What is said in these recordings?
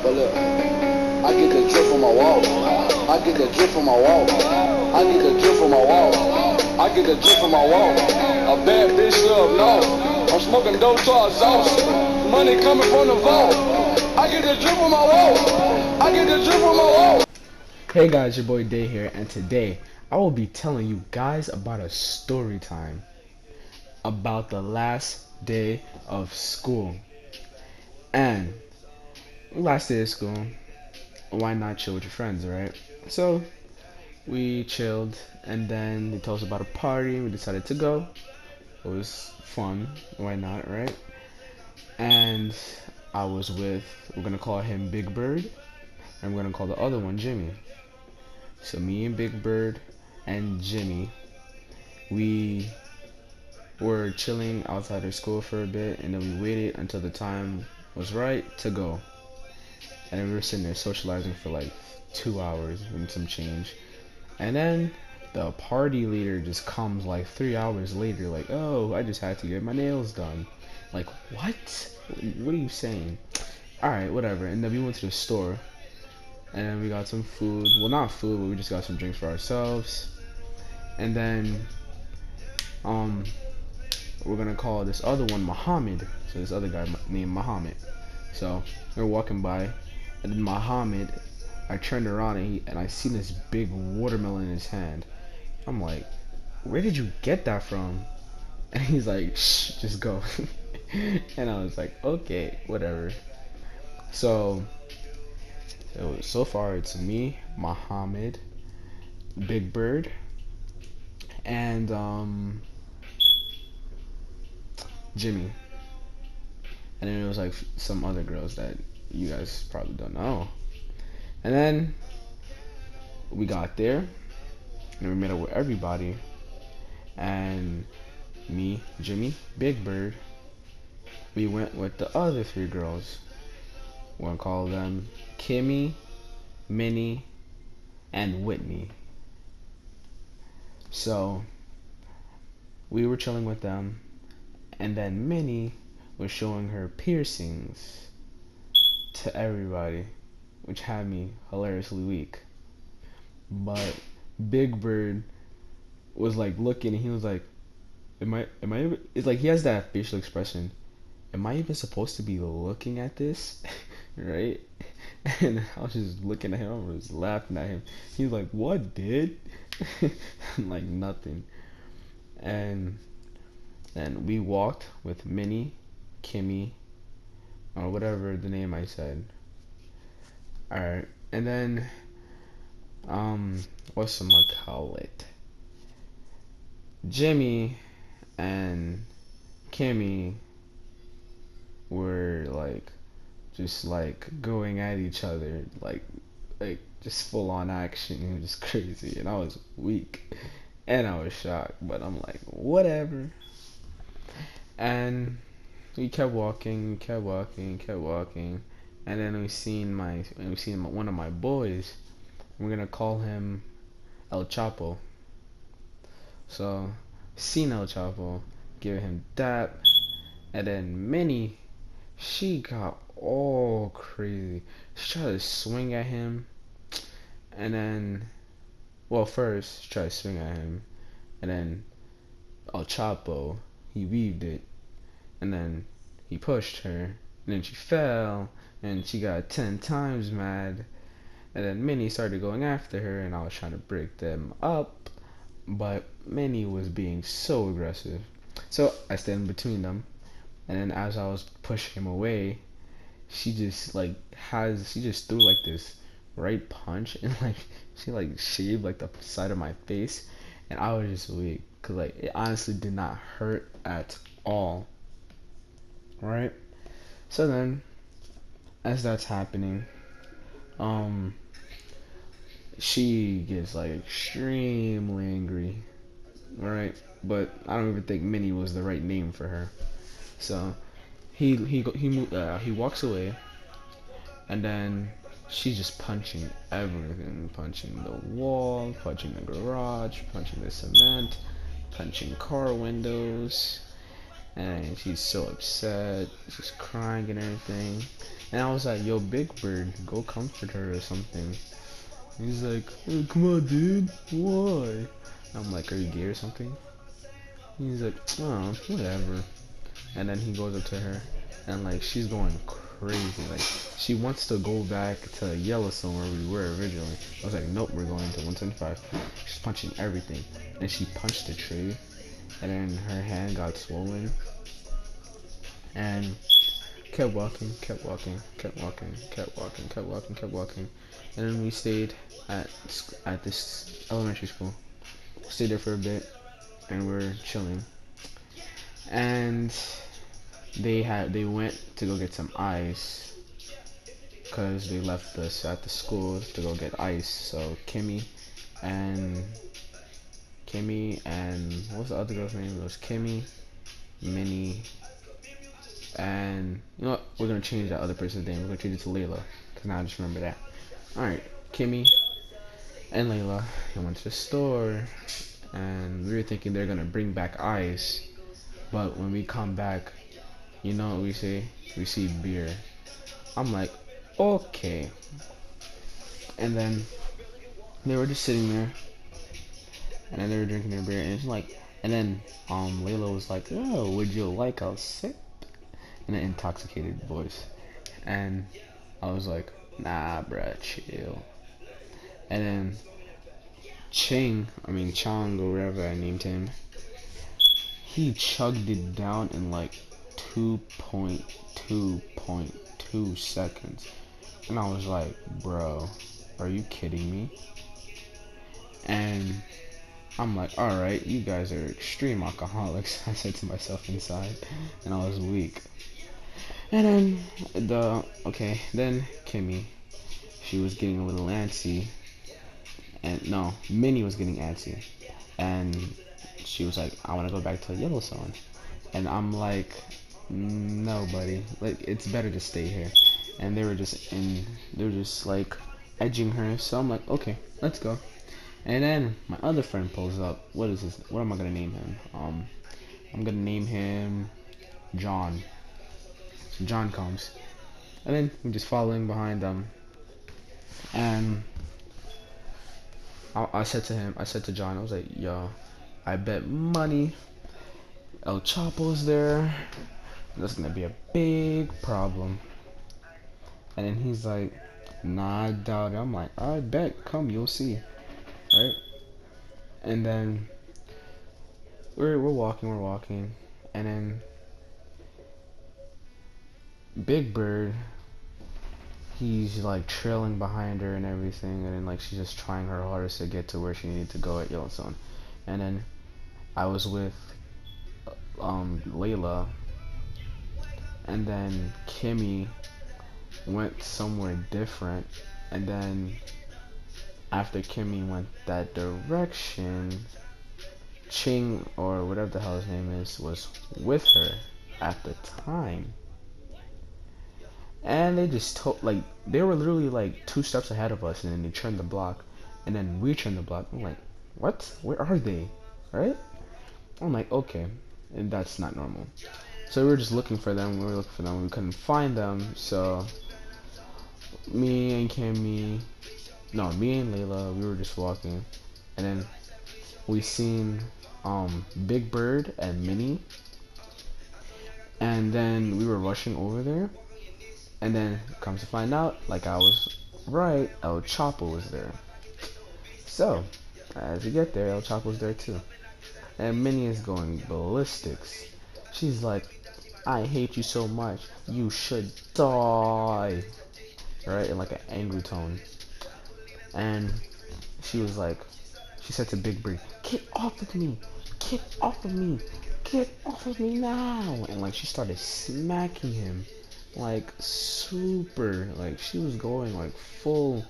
But look, I get the drip from my wall. I get the drip from my wall. I get the drip from my wall. I get the drip from my wall. A bad bitch love, no. I'm smoking dope to our sauce. Money coming from the vault. I get the drip from my wall. I get the drip from my wall. Hey guys, your boy Day here, and today I will be telling you guys about a story time about the last day of school. And last day of school, why not chill with your friends, right? So we chilled, and then they told us about a party. We decided to go. It was fun. Why not, right? And I was with, we're gonna call him Big Bird, and we're gonna call the other one Jimmy. So me and Big Bird and Jimmy, we were chilling outside of school for a bit, and then we waited until the time was right to go. And then we were sitting there socializing for like 2 hours and some change. And then the party leader just comes like 3 hours later, like, oh, I just had to get my nails done. Like, what? What are you saying? Alright, whatever. And then we went to the store, and then we got some food. Well, not food, but we just got some drinks for ourselves. And then, we're gonna call this other one Muhammad. So this other guy named Muhammad. So we were walking by, and then Muhammad, I turned around and I seen this big watermelon in his hand. I'm like, where did you get that from? And he's like, shh, just go. And I was like, okay, whatever. So so far it's me, Muhammad, Big Bird, and Jimmy. And then it was like some other girls that you guys probably don't know. And then we got there, and we met up with everybody. And me, Jimmy, Big Bird, we went with the other three girls. We're gonna call them Kimmy, Minnie, and Whitney. So we were chilling with them, and then Minnie was showing her piercings to everybody, which had me hilariously weak. But Big Bird was like looking, and he was like, am I it's like he has that facial expression. Am I even supposed to be looking at this? Right? And I was just looking at him, I was laughing at him. He was like, what, dude? I'm like, nothing. And then we walked with Minnie, Kimmy, or whatever the name I said. Alright. And then what's I'm gonna call it? Jimmy and Kimmy were like just like going at each other, like just full on action. It was crazy, and I was weak, and I was shocked. But I'm like, whatever. And we kept walking, kept walking, kept walking, and then we seen one of my boys. We're gonna call him El Chapo. So seen El Chapo, give him dap, and then Minnie, she got all crazy. She tried to swing at him, and then, well, first she tried to swing at him, and then El Chapo, he weaved it, and then he pushed her, and then she fell, and she got 10 times mad, and then Minnie started going after her, and I was trying to break them up, but Minnie was being so aggressive. So I stand between them, and then as I was pushing him away, she just threw like this right punch, and like she like shaved like the side of my face, and I was just weak because like it honestly did not hurt at all. Right? So then, as that's happening, she gets like extremely angry. Right? But I don't even think Minnie was the right name for her. So he walks away, and then she's just punching everything, punching the wall, punching the garage, punching the cement, punching car windows, and she's so upset, she's crying and everything. And I was like, yo, Big Bird, go comfort her or something. He's like, hey, come on, dude. Why? I'm like, are you gay or something? He's like, oh, whatever. And then he goes up to her, and like she's going crazy. Like she wants to go back to Yellowstone where we were originally. I was like, nope, we're going to 175. She's punching everything, and she punched the tree, and then her hand got swollen, and kept walking, kept walking, kept walking, kept walking, kept walking, kept walking, and then we stayed at this elementary school. Stayed there for a bit, and we're chilling, and they went to go get some ice because they left us at the school to go get ice. So and what was the other girl's name? It was Kimmy, Minnie, and you know what? We're gonna change that other person's name. We're gonna change it to Layla because now I just remember that. All right, Kimmy and Layla. They went to the store, and we were thinking they're gonna bring back ice, but when we come back, you know what we say? We see beer. I'm like, okay. And then they were just sitting there, and then they were drinking their beer, and it's like, and then Layla was like, oh, would you like a sip? In an intoxicated voice, and I was like, nah, bruh, chill. And then Chang, or whatever I named him, he chugged it down in like 2.2 seconds. And I was like, bro, are you kidding me? And I'm like, alright, you guys are extreme alcoholics, I said to myself inside, and I was weak. And then, then Kimmy, she was getting a little antsy, and no, Minnie was getting antsy, and she was like, I want to go back to Yellowstone. And I'm like, no, buddy, like, it's better to stay here. And they were just like edging her, so I'm like, okay, let's go. And then my other friend pulls up. What is this? What am I gonna name him? I'm gonna name him John. So John comes, and then we're just following behind them. And I said to John, I was like, yo, I bet money El Chapo's there. That's gonna be a big problem. And then he's like, nah, I doubt it. I'm like, I bet, come, you'll see. Right? And then we're walking, and then Big Bird, he's like trailing behind her and everything, and then like she's just trying her hardest to get to where she needed to go at Yellowstone. And then I was with Layla, and then Kimmy went somewhere different, and then after Kimmy went that direction, Ching, or whatever the hell his name is, was with her at the time. And they just like, they were literally like 2 steps ahead of us, and then they turned the block, and then we turned the block. I'm like, what? Where are they? Right? I'm like, okay, and that's not normal. So we were just looking for them. We couldn't find them. So me and Layla, we were just walking, and then we seen Big Bird and Minnie, and then we were rushing over there, and then comes to find out, like I was right, El Chapo was there. So as we get there, El Chapo's there too, and Minnie is going ballistics. She's like, I hate you so much, you should die, right, in like an angry tone. And she was like, she said to Big Bird, get off of me, get off of me, get off of me now. And like she started smacking him like super, like she was going like full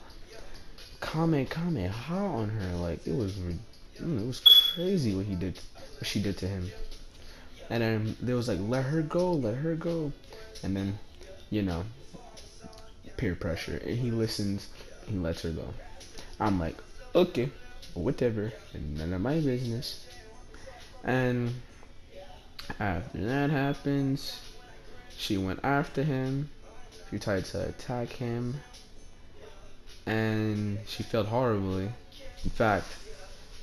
Kamehameha on her. Like it was crazy what she did to him. And then they was like, let her go, and then, you know, peer pressure, and he listens, he lets her go. I'm like, okay, whatever, none of my business. And after that happens, she went after him, She tried to attack him, and she failed horribly. In fact,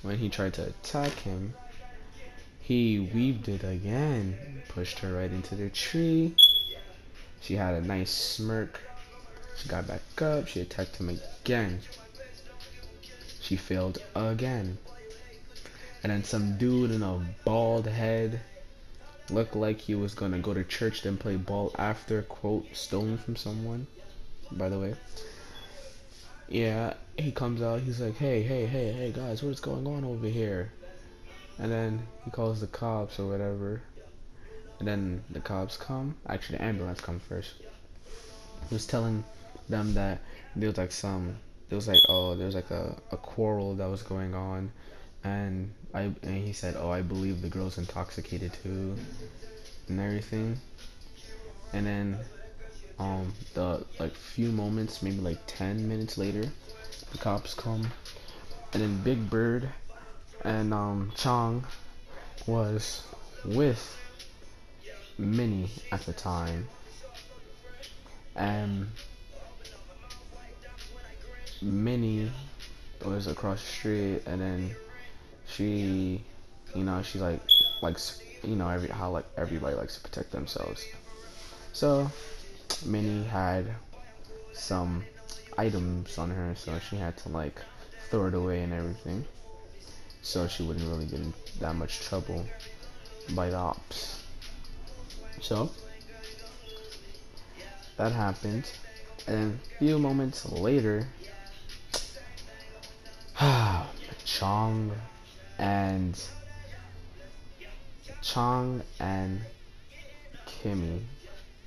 when he tried to attack him, he weaved it again, pushed her right into the tree. She had a nice smirk. She got back up, she attacked him again. She failed again. And then some dude in a bald head looked like he was gonna go to church then play ball after, quote, stolen from someone, by the way. Yeah, he comes out, he's like, hey guys, what's going on over here? And then he calls the cops or whatever. And then the cops come. Actually, the ambulance comes first. He was telling them that there was like a quarrel that was going on, and he said, oh, I believe the girl's intoxicated too, and everything. And then the like few moments, maybe like 10 minutes later, the cops come, and then Big Bird and Chong was with Minnie at the time, and Minnie was across the street, and then she, she's like everybody likes to protect themselves. So Minnie had some items on her, so she had to like throw it away and everything, so she wouldn't really get in that much trouble by the ops. So that happened, and then a few moments later, Chong and Kimmy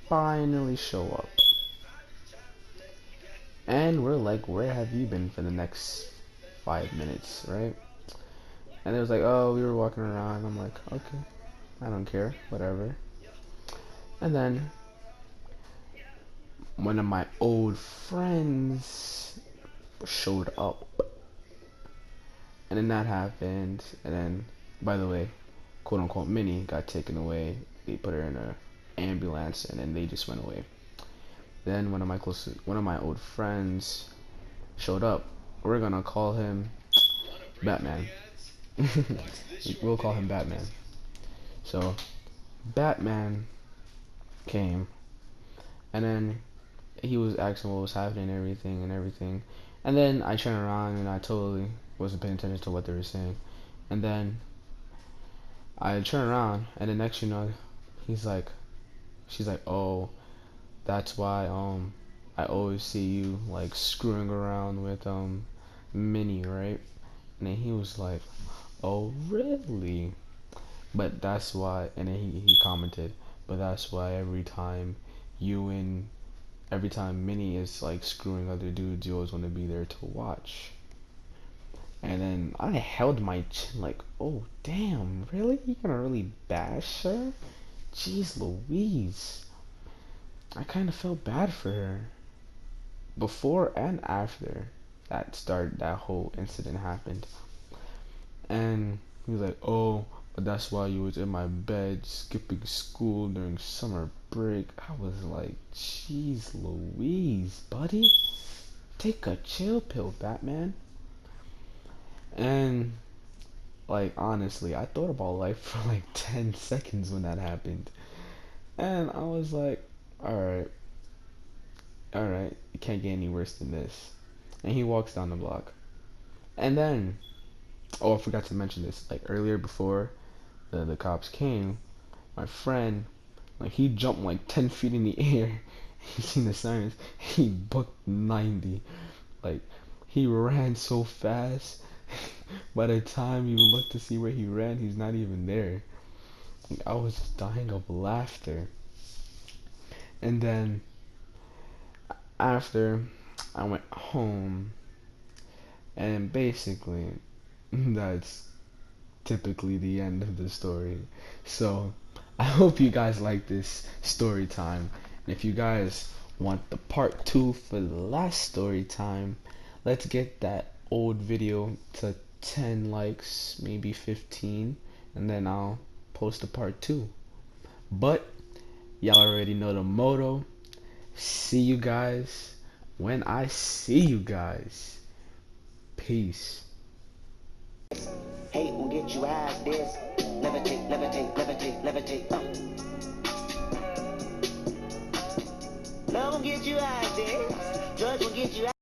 finally show up, and we're like, where have you been for the next 5 minutes, right? And it was like, oh, we were walking around. I'm like, okay, I don't care, whatever. And then one of my old friends showed up, and then that happened. And then, by the way, quote unquote, Minnie got taken away. They put her in a ambulance, and then they just went away. Then one of my old friends showed up. We're gonna call him Batman. We'll call him Batman. So Batman came, and then he was asking what was happening and everything. And then I turned around and I totally wasn't paying attention to what they were saying. And then I turned around, and the next you know, she's like, oh, that's why I always see you like screwing around with Minnie, right? And then he was like, oh really? But that's why. And then he commented, but that's why every time Minnie is like screwing other dudes, you always want to be there to watch. And then I held my chin like, oh damn, really? You gonna really bash her? Jeez Louise. I kind of felt bad for her. Before and after that whole incident happened. And he was like, oh, but that's why you was in my bed skipping school during summer break. I was like, jeez Louise, buddy. Take a chill pill, Batman. And like honestly, I thought about life for like 10 seconds when that happened. And I was like, alright, it can't get any worse than this. And he walks down the block. And then, oh, I forgot to mention this. Like earlier before the cops came, my friend, like he jumped like 10 feet in the air. He seen the sirens. He booked 90. Like he ran so fast. By the time you look to see where he ran, he's not even there. Like, I was just dying of laughter. And then after I went home, and basically that's typically the end of the story. So I hope you guys like this story time. And if you guys want the part 2 for the last story time, let's get that old video to 10 likes, maybe 15, and then I'll post a part 2. But y'all already know the motto: see you guys when I see you guys. Peace. Hate will get you out of this. Levitate, levitate, levitate, levitate. Love will get you out of this. Drugs will get you out.